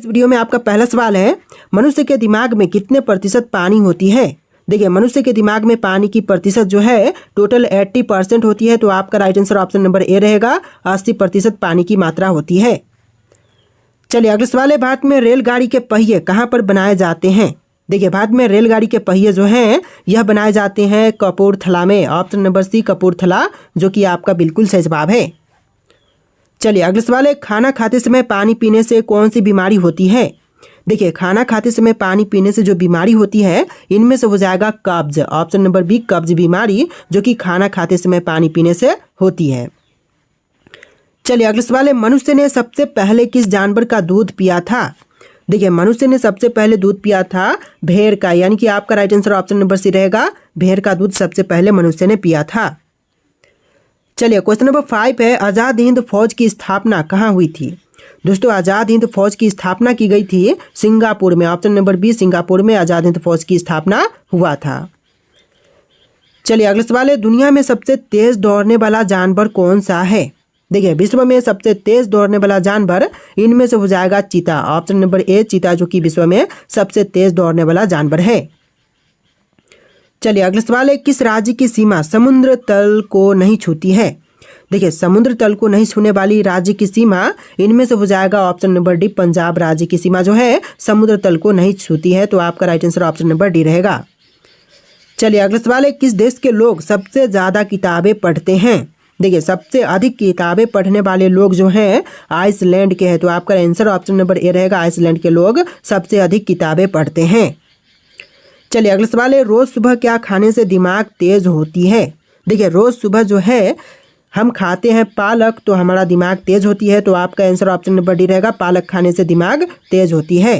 इस वीडियो में आपका पहला सवाल है, मनुष्य के दिमाग में कितने प्रतिशत पानी होती है। देखिए, मनुष्य के दिमाग में पानी की प्रतिशत जो है टोटल 80% होती है। तो आपका right answer option number A रहेगा, 80% पानी की मात्रा होती है। चलिए अगला सवाल है, भारत में रेलगाड़ी के पहिए कहाँ पर बनाए जाते हैं। देखिए, भारत में रेलगाड़ी के पहिए जो हैं यह बनाए जाते हैं कपूरथला में। ऑप्शन नंबर सी कपूरथला, जो कि आपका बिल्कुल सही जवाब है। चलिए अगला सवाल है, खाना खाते समय पानी पीने से कौन सी बीमारी होती है। देखिए, खाना खाते समय पानी पीने से जो बीमारी होती है इनमें से हो जाएगा कब्ज। ऑप्शन नंबर बी कब्ज बीमारी, जो कि खाना खाते समय पानी पीने से होती है। चलिए अगला सवाल है, मनुष्य ने सबसे पहले किस जानवर का दूध पिया था। देखिए, मनुष्य ने सबसे पहले दूध पिया था भेड़ का, यानी कि आपका right answer option number C रहेगा, भेड़ का दूध सबसे पहले मनुष्य ने पिया था। चलिए क्वेश्चन नंबर 5 है, आज़ाद हिंद फौज की स्थापना कहाँ हुई थी। दोस्तों, आज़ाद हिंद फौज की स्थापना की गई थी सिंगापुर में। ऑप्शन नंबर बी सिंगापुर में आज़ाद हिंद फौज की स्थापना हुआ था। चलिए अगला सवाल है, दुनिया में सबसे तेज दौड़ने वाला जानवर कौन सा है। देखिए, विश्व में सबसे तेज दौड़ने वाला जानवर इनमें से हो जाएगा चीता। ऑप्शन नंबर ए चीता, जो कि विश्व में सबसे तेज दौड़ने वाला जानवर है। चलिए अगला सवाल है, किस राज्य की सीमा समुद्र तल को नहीं छूती है। देखिए, समुद्र तल को नहीं छूने वाली राज्य की सीमा इनमें से हो जाएगा ऑप्शन नंबर डी पंजाब राज्य की सीमा जो है समुद्र तल को नहीं छूती है। तो आपका right answer option number D रहेगा। चलिए अगला सवाल है, किस देश के लोग सबसे ज़्यादा किताबें पढ़ते हैं। देखिए, सबसे अधिक किताबें पढ़ने वाले लोग जो हैं आइसलैंड के हैं। तो आपका आंसर ऑप्शन नंबर ए रहेगा, आइसलैंड के लोग सबसे अधिक किताबें पढ़ते हैं। चलिए अगला सवाल है, रोज़ सुबह क्या खाने से दिमाग तेज होती है। देखिए, रोज़ सुबह जो है हम खाते हैं पालक, तो हमारा दिमाग तेज होती है। तो आपका आंसर ऑप्शन नंबर डी रहेगा, पालक खाने से दिमाग तेज होती है।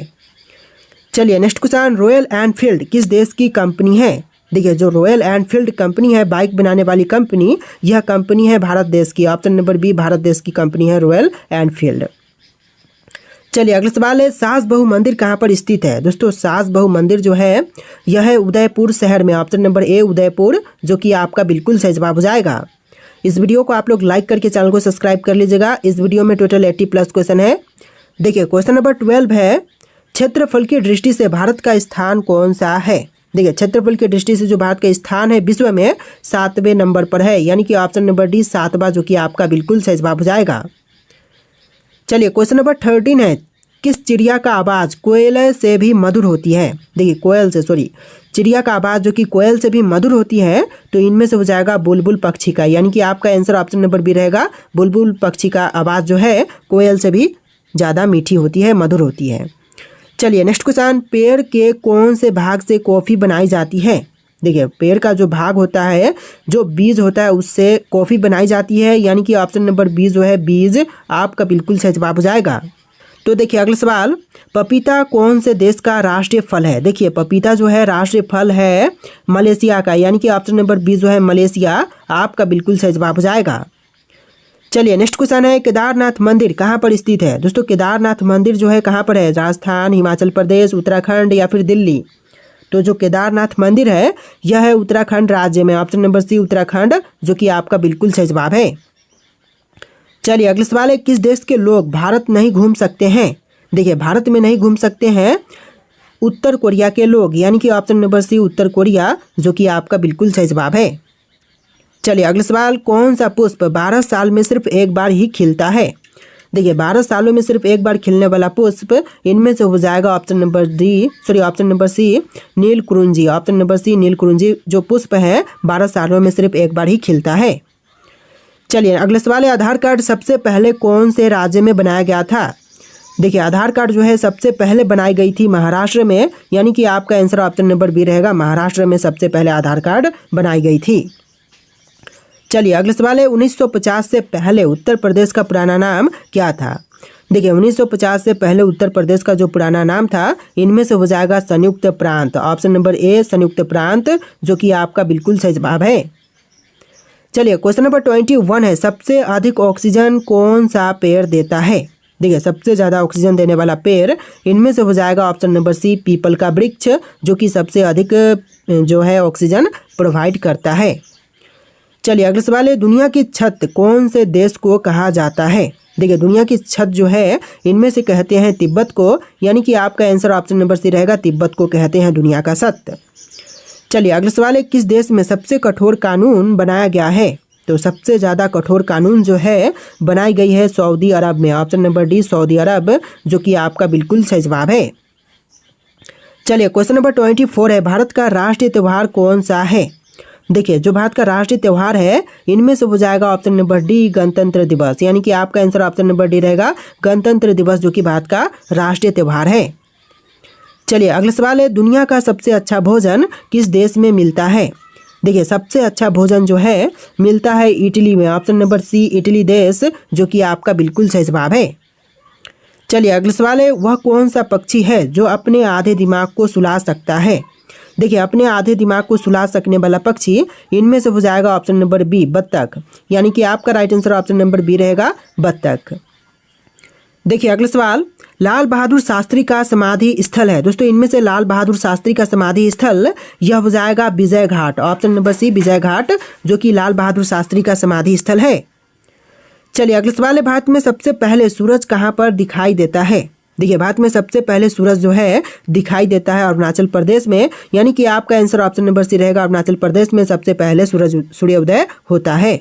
चलिए नेक्स्ट क्वेश्चन, रॉयल एनफील्ड किस देश की कंपनी है। देखिए, जो रॉयल एनफील्ड कंपनी है बाइक बनाने वाली कंपनी, यह कंपनी है भारत देश की। ऑप्शन नंबर बी भारत देश की कंपनी है रॉयल एनफील्ड। चलिए अगला सवाल है, सास बहू मंदिर कहाँ पर स्थित है। दोस्तों, सास बहू मंदिर जो है यह है उदयपुर शहर में। ऑप्शन नंबर ए उदयपुर, जो कि आपका बिल्कुल सही जवाब हो जाएगा। इस वीडियो को आप लोग लाइक करके चैनल को सब्सक्राइब कर लीजिएगा। इस वीडियो में टोटल 80+ क्वेश्चन है। देखिए, क्वेश्चन नंबर 12 है, क्षेत्रफल की दृष्टि से भारत का स्थान कौन सा है। देखिए, क्षेत्रफल की दृष्टि से जो भारत का स्थान है विश्व में 7वें नंबर पर है, यानी कि ऑप्शन नंबर डी 7वां, जो कि आपका बिल्कुल सही जवाब हो जाएगा। चलिए क्वेश्चन नंबर 13 है, किस चिड़िया का आवाज़ कोयल से भी मधुर होती है। देखिए, चिड़िया का आवाज़ जो कि कोयल से भी मधुर होती है, तो इनमें से हो जाएगा बुलबुल पक्षी का, यानी कि आपका आंसर ऑप्शन नंबर बी रहेगा, बुलबुल पक्षी का आवाज़ जो है कोयल से भी ज़्यादा मीठी होती है, मधुर होती है। चलिए नेक्स्ट क्वेश्चन, पेड़ के कौन से भाग से कॉफ़ी बनाई जाती है। देखिए, पेड़ का जो भाग होता है, जो बीज होता है, उससे कॉफ़ी बनाई जाती है, यानी कि ऑप्शन नंबर बी जो है बीज आपका बिल्कुल सही जवाब हो जाएगा। तो देखिए अगला सवाल, पपीता कौन से देश का राष्ट्रीय फल है। देखिए, पपीता जो है राष्ट्रीय फल है मलेशिया का, यानी कि ऑप्शन नंबर बी जो है मलेशिया आपका बिल्कुल सही जवाब हो जाएगा। चलिए नेक्स्ट क्वेश्चन है, केदारनाथ मंदिर कहाँ पर स्थित है। दोस्तों, केदारनाथ मंदिर जो है कहाँ पर है, राजस्थान, हिमाचल प्रदेश, उत्तराखंड या फिर दिल्ली। तो जो केदारनाथ मंदिर है यह है उत्तराखंड राज्य में। ऑप्शन नंबर सी उत्तराखंड, जो कि आपका बिल्कुल सही जवाब है। चलिए अगला सवाल है, किस देश के लोग भारत नहीं घूम सकते हैं। देखिए, भारत में नहीं घूम सकते हैं उत्तर कोरिया के लोग, यानी कि ऑप्शन नंबर सी उत्तर कोरिया, जो कि आपका बिल्कुल सही जवाब है। चलिए अगला सवाल, कौन सा पुष्प 12 साल में सिर्फ एक बार ही खिलता है। देखिए, 12 सालों में सिर्फ एक बार खिलने वाला पुष्प इनमें से हो जाएगा option number C Neelakurinji. Option number C Neelakurinji जो पुष्प है 12 सालों में सिर्फ एक बार ही खिलता है। चलिए अगला सवाल है, आधार कार्ड सबसे पहले कौन से राज्य में बनाया गया था। देखिए, आधार कार्ड जो है सबसे पहले बनाई गई थी महाराष्ट्र में, यानी कि आपका आंसर ऑप्शन नंबर बी रहेगा, महाराष्ट्र में सबसे पहले आधार कार्ड बनाई गई थी। चलिए अगला सवाल है, 1950 से पहले उत्तर प्रदेश का पुराना नाम क्या था। देखिए, 1950 से पहले उत्तर प्रदेश का जो पुराना नाम था इनमें से हो जाएगा संयुक्त प्रांत। ऑप्शन नंबर ए संयुक्त प्रांत, जो कि आपका बिल्कुल सही जवाब है। चलिए क्वेश्चन नंबर 21 है, सबसे अधिक ऑक्सीजन कौन सा पेड़ देता है। देखिए, सबसे ज़्यादा ऑक्सीजन देने वाला पेड़ इनमें से हो जाएगा ऑप्शन नंबर सी पीपल का वृक्ष, जो कि सबसे अधिक जो है ऑक्सीजन प्रोवाइड करता है। चलिए अगला सवाल है, दुनिया की छत कौन से देश को कहा जाता है। देखिए दुनिया की छत जो है इनमें से कहते हैं तिब्बत को, यानी कि आपका आंसर ऑप्शन नंबर सी रहेगा, तिब्बत को कहते हैं दुनिया का छत। चलिए अगला सवाल है, किस देश में सबसे कठोर कानून बनाया गया है? तो सबसे ज़्यादा कठोर कानून जो है बनाई गई है सऊदी अरब में, ऑप्शन नंबर डी सऊदी अरब, जो कि आपका बिल्कुल सही जवाब है। चलिए क्वेश्चन नंबर 24 है, भारत का राष्ट्रीय त्यौहार कौन सा है? देखिए जो भारत का राष्ट्रीय त्यौहार है इनमें से हो जाएगा ऑप्शन नंबर डी गणतंत्र दिवस, यानी कि आपका आंसर ऑप्शन नंबर डी रहेगा, गणतंत्र दिवस, जो कि भारत का राष्ट्रीय त्यौहार है। चलिए अगला सवाल है, दुनिया का सबसे अच्छा भोजन किस देश में मिलता है? देखिए सबसे अच्छा भोजन जो है मिलता है इटली में, ऑप्शन नंबर सी इटली देश, जो कि आपका बिल्कुल सही जवाब है। चलिए अगला सवाल है, वह कौन सा पक्षी है जो अपने आधे दिमाग को सुला सकता है? देखिए अपने आधे दिमाग को सुला सकने वाला पक्षी इनमें से हो जाएगा ऑप्शन नंबर बी बत्तख, यानी कि आपका right answer option number B रहेगा, बत्तख। देखिए अगला सवाल, लाल बहादुर शास्त्री का समाधि स्थल है। दोस्तों इनमें से लाल बहादुर शास्त्री का समाधि स्थल यह हो जाएगा विजय घाट, ऑप्शन नंबर सी विजय घाट, जो कि लाल बहादुर शास्त्री का समाधि स्थल है। चलिए अगला सवाल है, भारत में सबसे पहले सूरज कहाँ पर दिखाई देता है? देखिए भारत में सबसे पहले सूरज जो है दिखाई देता है अरुणाचल प्रदेश में, यानी कि आपका आंसर ऑप्शन नंबर सी रहेगा, अरुणाचल प्रदेश में सबसे पहले सूर्योदय होता है।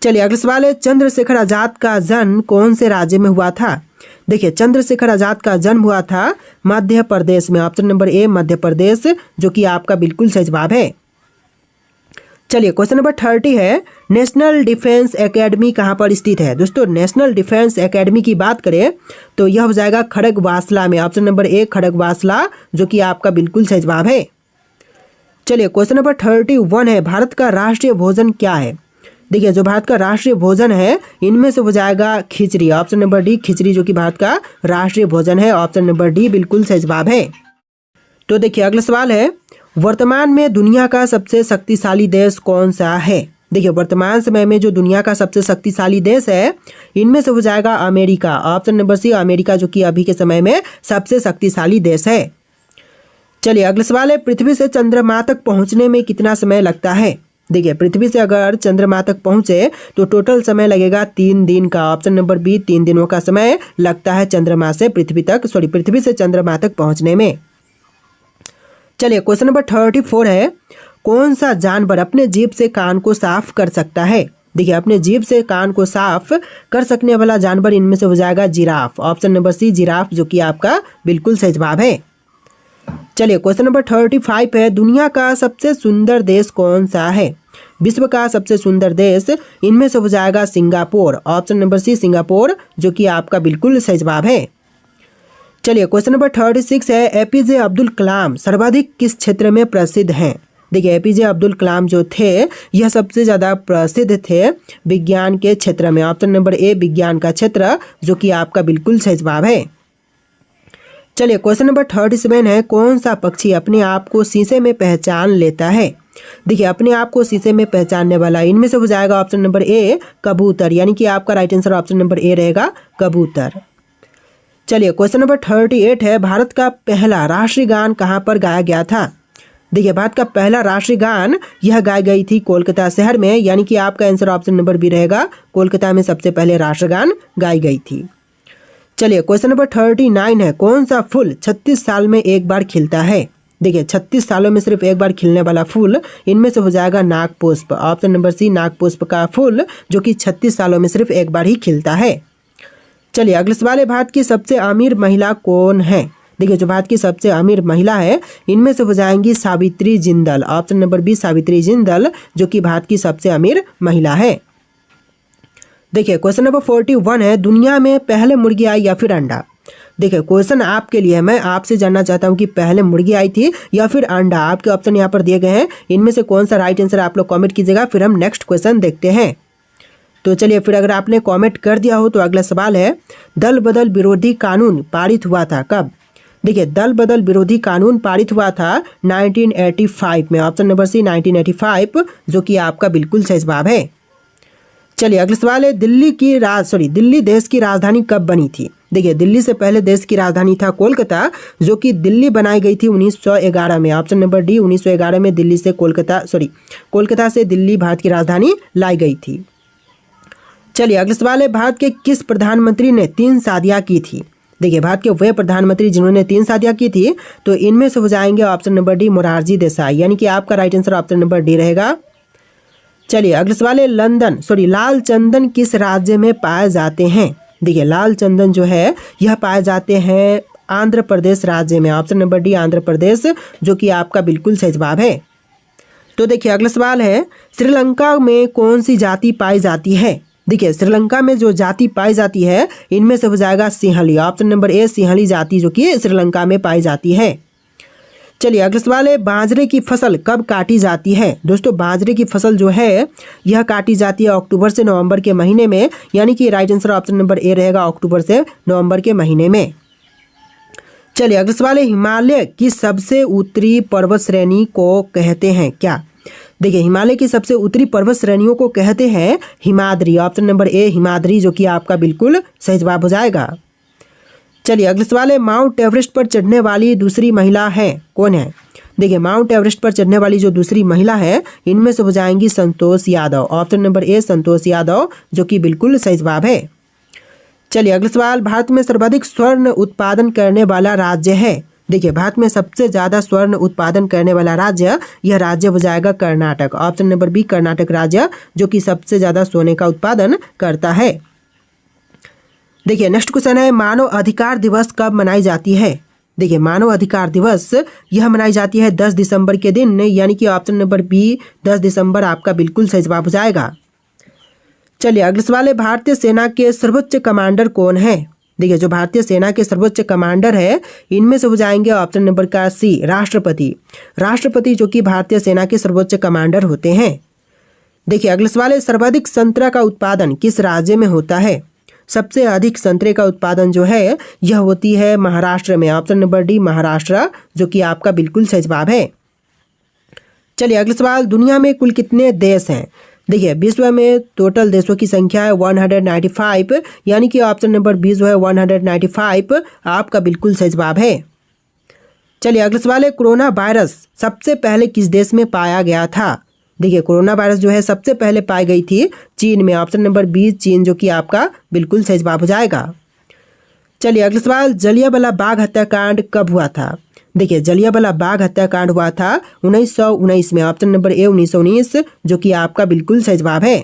चलिए अगला सवाल है, चंद्रशेखर आजाद का जन्म कौन से राज्य में हुआ था? देखिए चंद्रशेखर आजाद का जन्म हुआ था मध्य प्रदेश में, option number A Madhya Pradesh, जो कि आपका बिल्कुल सही जवाब है। चलिए क्वेश्चन नंबर 30 है, नेशनल डिफेंस एकेडमी कहाँ पर स्थित है? दोस्तों नेशनल डिफेंस एकेडमी की बात करें तो यह हो जाएगा खड़गवासला में, ऑप्शन नंबर ए खड़गवासला, जो कि आपका बिल्कुल सही जवाब है। चलिए क्वेश्चन नंबर 31 है, भारत का राष्ट्रीय भोजन क्या है? देखिए जो भारत का राष्ट्रीय भोजन है इनमें से हो जाएगा खिचड़ी, ऑप्शन नंबर डी खिचड़ी, जो कि भारत का राष्ट्रीय भोजन है, ऑप्शन नंबर डी बिल्कुल सही जवाब है। तो देखिए अगला सवाल है, वर्तमान में दुनिया का सबसे शक्तिशाली देश कौन सा है? देखिए वर्तमान समय में जो दुनिया का सबसे शक्तिशाली देश है इनमें से हो जाएगा America, option number C America, जो कि अभी के समय में सबसे शक्तिशाली देश है। चलिए अगला सवाल है, पृथ्वी से चंद्रमा तक पहुंचने में कितना समय लगता है? देखिए पृथ्वी से अगर चंद्रमा तक पहुंचे तो टोटल समय लगेगा 3 दिन का, ऑप्शन नंबर बी 3 दिनों का समय लगता है चंद्रमा से पृथ्वी से चंद्रमा तक पहुंचने में। चलिए क्वेश्चन नंबर 34 है, कौन सा जानवर अपने जीभ से कान को साफ कर सकता है? देखिए अपने जीभ से कान को साफ कर सकने वाला जानवर इनमें से हो जाएगा giraffe, option number C giraffe, जो कि आपका बिल्कुल सही जवाब है। चलिए क्वेश्चन नंबर 35 है, दुनिया का सबसे सुंदर देश कौन सा है? विश्व का सबसे सुंदर देश इनमें से हो जाएगा Singapore, option number C Singapore, जो कि आपका बिल्कुल सही जवाब है। चलिए क्वेश्चन नंबर 36 है, एपीजे अब्दुल कलाम सर्वाधिक किस क्षेत्र में प्रसिद्ध हैं? देखिए एपीजे अब्दुल कलाम जो थे यह सबसे ज़्यादा प्रसिद्ध थे विज्ञान के क्षेत्र में, ऑप्शन नंबर ए विज्ञान का क्षेत्र, जो कि आपका बिल्कुल सही जवाब है। चलिए क्वेश्चन नंबर 37 है, कौन सा पक्षी अपने आप को शीशे में पहचान लेता है? देखिए अपने आप को शीशे में पहचानने वाला इनमें से हो जाएगा ऑप्शन नंबर ए कबूतर, यानी कि आपका right answer option number A रहेगा, कबूतर। चलिए क्वेश्चन नंबर 38 है, भारत का पहला राष्ट्रीय गान कहाँ पर गाया गया था? देखिए भारत का पहला राष्ट्रीय गान यह गाई गई थी कोलकाता शहर में, यानी कि आपका आंसर ऑप्शन नंबर बी रहेगा, कोलकाता में सबसे पहले राष्ट्रगान गाई गई थी। चलिए क्वेश्चन नंबर 39 है, कौन सा फूल 36 साल में एक बार खिलता है? देखिए 36 सालों में सिर्फ एक बार खिलने वाला फूल इनमें से हो जाएगा नागपुष्प, ऑप्शन नंबर सी नागपुष्प का फूल, जो कि 36 सालों में सिर्फ एक बार ही खिलता है। चलिए अगले सवाल है, भारत की सबसे अमीर महिला कौन है? देखिए जो भारत की सबसे अमीर महिला है इनमें से हो जाएंगी Savitri Jindal, option number B Savitri Jindal, जो कि भारत की सबसे अमीर महिला है। देखिए क्वेश्चन नंबर 41 है, दुनिया में पहले मुर्गी आई या फिर अंडा? देखिए क्वेश्चन आपके लिए है, मैं आपसे जानना चाहता हूं कि पहले मुर्गी आई थी या फिर अंडा। आपके ऑप्शन यहाँ पर दिए गए हैं, इनमें से कौन सा राइट आंसर आप लोग कमेंट कीजिएगा, फिर हम नेक्स्ट क्वेश्चन देखते हैं। तो चलिए फिर अगर आपने कमेंट कर दिया हो तो अगला सवाल है, दल बदल विरोधी कानून पारित हुआ था कब? देखिए दल बदल विरोधी कानून पारित हुआ था 1985 में, ऑप्शन नंबर सी 1985, जो कि आपका बिल्कुल सही जवाब है। चलिए अगला सवाल है, दिल्ली देश की राजधानी कब बनी थी? देखिए दिल्ली से पहले देश की राजधानी था कोलकाता, जो कि दिल्ली बनाई गई थी 1911 में, ऑप्शन नंबर डी 1911 में दिल्ली से कोलकाता से दिल्ली भारत की राजधानी लाई गई थी। चलिए अगला सवाल है, भारत के किस प्रधानमंत्री ने 3 शादियां की थी? देखिए भारत के वह प्रधानमंत्री जिन्होंने 3 शादियां की थी, तो इनमें से हो जाएंगे option number D Morarji Desai, यानी कि आपका right answer option number D रहेगा। चलिए अगला सवाल है, लाल चंदन किस राज्य में पाए जाते हैं? देखिए लाल चंदन जो है यह पाए जाते हैं आंध्र प्रदेश राज्य में, option number D Andhra Pradesh, जो कि आपका बिल्कुल सही जवाब है। तो देखिए अगला सवाल है, श्रीलंका में कौन सी जाति पाई जाती है? देखिए श्रीलंका में जो जाति पाई जाती है इनमें से हो जाएगा Sinhali, option number A Sinhali जाति जो कि श्रीलंका में पाई जाती है। चलिए अगला सवाल है, बाजरे की फसल कब काटी जाती है? दोस्तों बाजरे की फसल जो है यह काटी जाती है अक्टूबर से नवंबर के महीने में, यानी कि right answer option number A रहेगा, अक्टूबर से नवंबर के महीने में। चलिए अगला सवाल है, हिमालय की सबसे उत्तरी पर्वत श्रेणी को कहते हैं क्या? देखिए हिमालय की सबसे उत्तरी पर्वत श्रेणियों को कहते हैं Himadri, option number A Himadri, जो कि आपका बिल्कुल सही जवाब हो जाएगा। चलिए अगला सवाल है, माउंट एवरेस्ट पर चढ़ने वाली दूसरी महिला है कौन है? देखिए माउंट एवरेस्ट पर चढ़ने वाली जो दूसरी महिला है इनमें से हो जाएंगी Santosh Yadav, option number A Santosh Yadav, जो कि बिल्कुल सही जवाब है। चलिए अगला सवाल, भारत में सर्वाधिक स्वर्ण उत्पादन करने वाला राज्य है? देखिए भारत में सबसे ज़्यादा स्वर्ण उत्पादन करने वाला राज्य, यह राज्य हो जाएगा Karnataka, option number B Karnataka राज्य, जो कि सबसे ज़्यादा सोने का उत्पादन करता है। देखिए नेक्स्ट क्वेश्चन है, मानव अधिकार दिवस कब मनाई जाती है? देखिए मानव अधिकार दिवस यह मनाई जाती है 10 दिसंबर के दिन, यानी कि ऑप्शन नंबर बी 10 दिसंबर आपका बिल्कुल सही जवाब हो जाएगा। चलिए अगला सवाल है, भारतीय सेना के सर्वोच्च कमांडर कौन है? देखिए जो भारतीय सेना के सर्वोच्च कमांडर है इनमें से हो जाएंगे ऑप्शन नंबर का सी राष्ट्रपति, राष्ट्रपति जो कि भारतीय सेना के सर्वोच्च कमांडर होते हैं। देखिए अगला सवाल है, सर्वाधिक संतरा का उत्पादन किस राज्य में होता है? सबसे अधिक संतरे का उत्पादन जो है यह होती है महाराष्ट्र में, ऑप्शन नंबर डी महाराष्ट्र, जो कि आपका बिल्कुल सही जवाब है। चलिए अगला सवाल, दुनिया में कुल कितने देश हैं? देखिए विश्व में टोटल देशों की संख्या है 195, यानी कि ऑप्शन नंबर बी जो है 195 आपका बिल्कुल सही जवाब है। चलिए अगला सवाल है, कोरोना वायरस सबसे पहले किस देश में पाया गया था? देखिए कोरोना वायरस जो है सबसे पहले पाई गई थी चीन में, ऑप्शन नंबर बी चीन, जो कि आपका बिल्कुल सही जवाब हो जाएगा। चलिए अगला सवाल, जलियांवाला बाग हत्याकांड कब हुआ था? देखिए जलियांवाला बाग हत्याकांड हुआ था 1919 में, ऑप्शन नंबर ए 1919, जो कि आपका बिल्कुल सही जवाब है।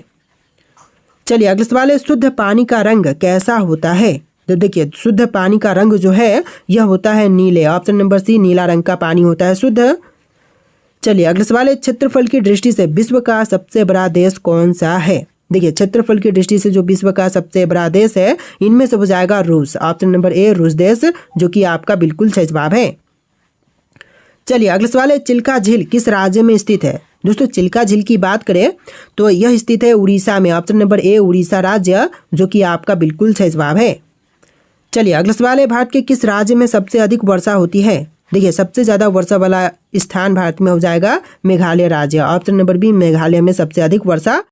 चलिए अगला सवाल है, शुद्ध पानी का रंग कैसा होता है? तो देखिए शुद्ध पानी का रंग जो है यह होता है नीले, ऑप्शन नंबर सी नीला रंग का पानी होता है शुद्ध। चलिए अगला सवाल है, क्षेत्रफल की दृष्टि से विश्व का सबसे बड़ा देश कौन सा है? देखिए क्षेत्रफल की दृष्टि से जो विश्व का सबसे बड़ा देश है इनमें से हो जाएगा रूस, ऑप्शन नंबर ए रूस देश, जो कि आपका बिल्कुल सही जवाब है। चलिए अगला सवाल है, चिल्का झील किस राज्य में स्थित है? दोस्तों चिल्का झील की बात करें तो यह स्थित है उड़ीसा में, ऑप्शन नंबर ए उड़ीसा राज्य, जो कि आपका बिल्कुल सही जवाब है। चलिए अगला सवाल है, भारत के किस राज्य में सबसे अधिक वर्षा होती है? देखिए सबसे ज़्यादा वर्षा वाला स्थान भारत में हो जाएगा मेघालय राज्य, ऑप्शन नंबर बी मेघालय में सबसे अधिक वर्षा